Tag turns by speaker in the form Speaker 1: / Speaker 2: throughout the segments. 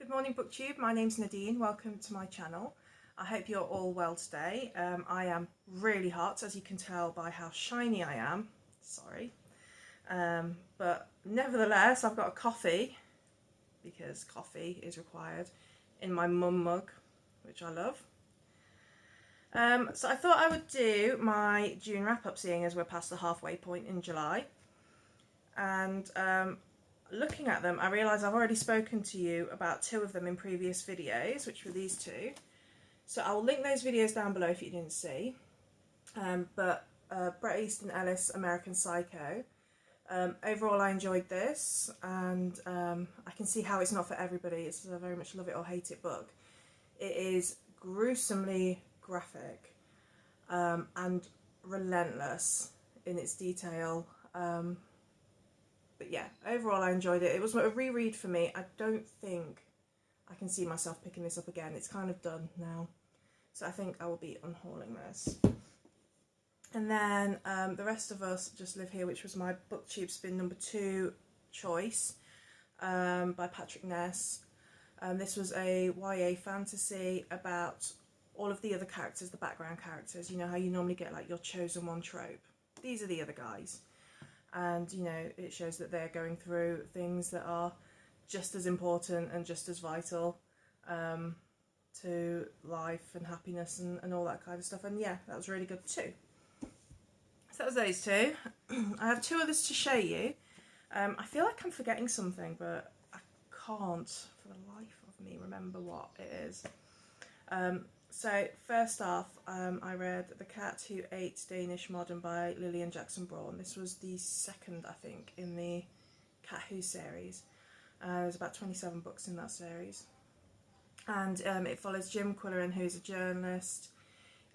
Speaker 1: Good morning BookTube, my name's Nadine, welcome to my channel. I hope you're all well today. I am really hot, as you can tell by how shiny I am, sorry. But nevertheless I've got a coffee, because coffee is required, in my mum mug, which I love. So I thought I would do my June wrap-up, seeing as we're past the halfway point in July. And looking at them, I realise I've already spoken to you about two of them in previous videos, which were these two. So I'll link those videos down below if you didn't see. But Bret Easton Ellis, American Psycho. Overall I enjoyed this, and I can see how it's not for everybody. It's a very much love it or hate it book. It is gruesomely graphic and relentless in its detail. But yeah, overall I enjoyed it. It was a reread for me. I don't think I can see myself picking this up again. It's kind of done now. So I think I will be unhauling this. And then The Rest of Us Just Live Here, which was my BookTube Spin number 2 choice, by Patrick Ness. This was a YA fantasy about all of the other characters, the background characters. You know how you normally get like your chosen one trope. These are the other guys. And you know, it shows that they're going through things that are just as important and just as vital to life and happiness and all that kind of stuff. And yeah, that was really good too. So that was those two. I have two others to show you. I feel like I'm forgetting something, but I can't for the life of me remember what it is. So first off, I read The Cat Who Ate Danish Modern by Lillian Jackson Braun. This was the second, I think, in the Cat Who series. There's about 27 books in that series. And it follows Jim Quillen, who's a journalist,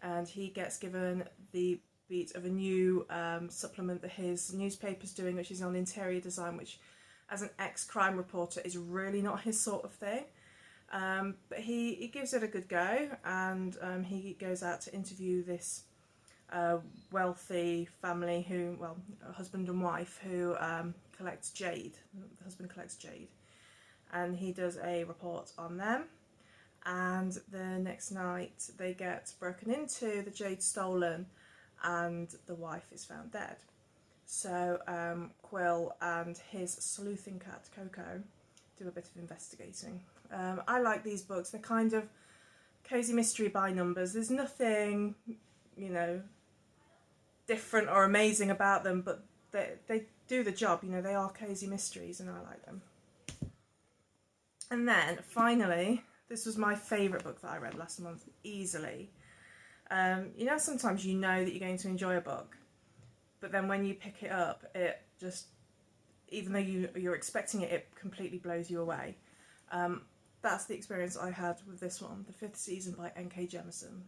Speaker 1: and he gets given the beat of a new supplement that his newspaper's doing, which is on interior design, which as an ex-crime reporter is really not his sort of thing. But he gives it a good go, and he goes out to interview this wealthy family who, well, a husband and wife who collects jade. The husband collects jade, and he does a report on them. And the next night they get broken into, the jade stolen, and the wife is found dead. So Quill and his sleuthing cat Coco do a bit of investigating. I like these books. They're kind of cozy mystery by numbers. There's nothing, you know, different or amazing about them, but they do the job. You know, they are cozy mysteries, and I like them. And then finally, this was my favourite book that I read last month, easily. You know, sometimes you know that you're going to enjoy a book, but then when you pick it up, it just, even though you're expecting it, it completely blows you away. That's the experience I had with this one, The Fifth Season by N.K. Jemisin.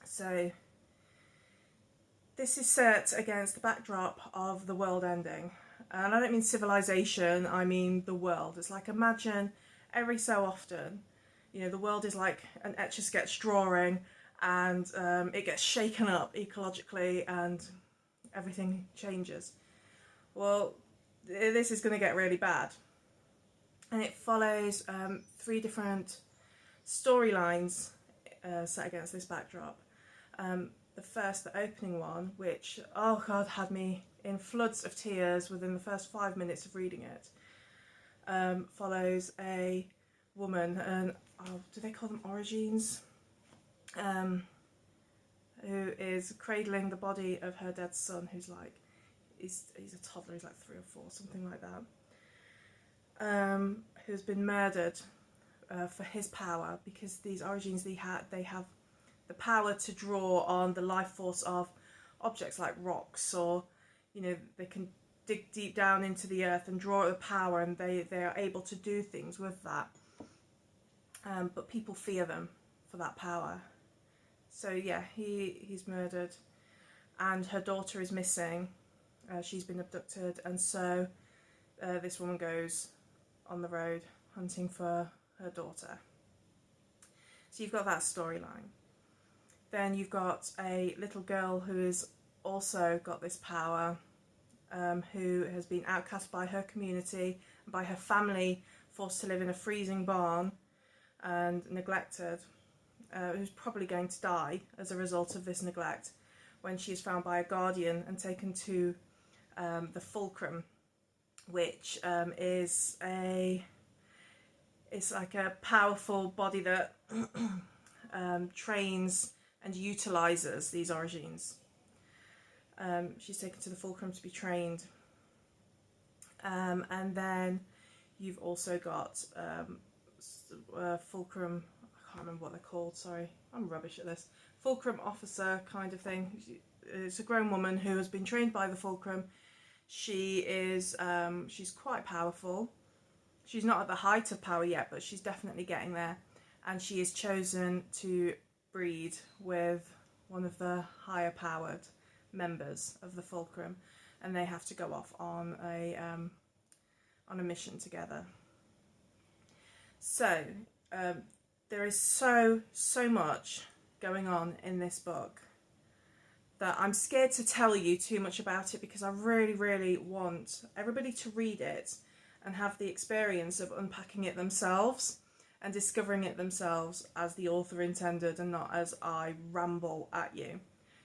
Speaker 1: So this is set against the backdrop of the world ending. And I don't mean civilization, I mean the world. It's like, imagine every so often, you know, the world is like an Etch-a-Sketch drawing, and it gets shaken up ecologically and everything changes. Well, this is going to get really bad. And it follows 3 different storylines set against this backdrop. The first, the opening one, which, oh God, had me in floods of tears within the first 5 minutes of reading it, follows a woman, and do they call them origines? Who is cradling the body of her dead son, who's like, he's a toddler, he's like 3 or 4, something like that. Who's been murdered for his power, because these origins they have the power to draw on the life force of objects like rocks, or you know, they can dig deep down into the earth and draw the power, and they are able to do things with that. But people fear them for that power. So yeah, he's murdered, and her daughter is missing. She's been abducted, and so this woman goes on the road hunting for her daughter. So you've got that storyline. Then you've got a little girl who has also got this power, who has been outcast by her community, by her family forced to live in a freezing barn and neglected, who's probably going to die as a result of this neglect, when she is found by a guardian and taken to the Fulcrum, which is it's like a powerful body that trains and utilizes these origins. She's taken to the Fulcrum to be trained, and then you've also got Fulcrum, I can't remember what they're called, sorry, I'm rubbish at this, Fulcrum officer kind of thing. It's a grown woman who has been trained by the Fulcrum. She is she's quite powerful. She's not at the height of power yet, but she's definitely getting there, and she is chosen to breed with one of the higher powered members of the Fulcrum, and they have to go off on a mission together. So there is so much going on in this book that I'm scared to tell you too much about it, because I really want everybody to read it and have the experience of unpacking it themselves and discovering it themselves as the author intended, and not as I ramble at you.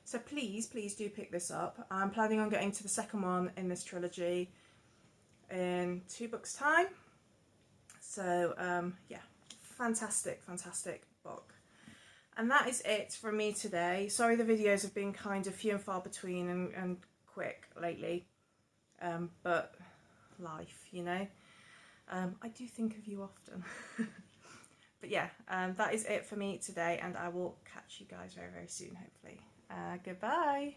Speaker 1: So please do pick this up. I'm planning on getting to the second one in this trilogy in 2 books' time. So yeah, fantastic book. And that is it from me today. Sorry the videos have been kind of few and far between and quick lately, but life, you know. I do think of you often. But yeah, that is it for me today, and I will catch you guys very soon, hopefully. Goodbye.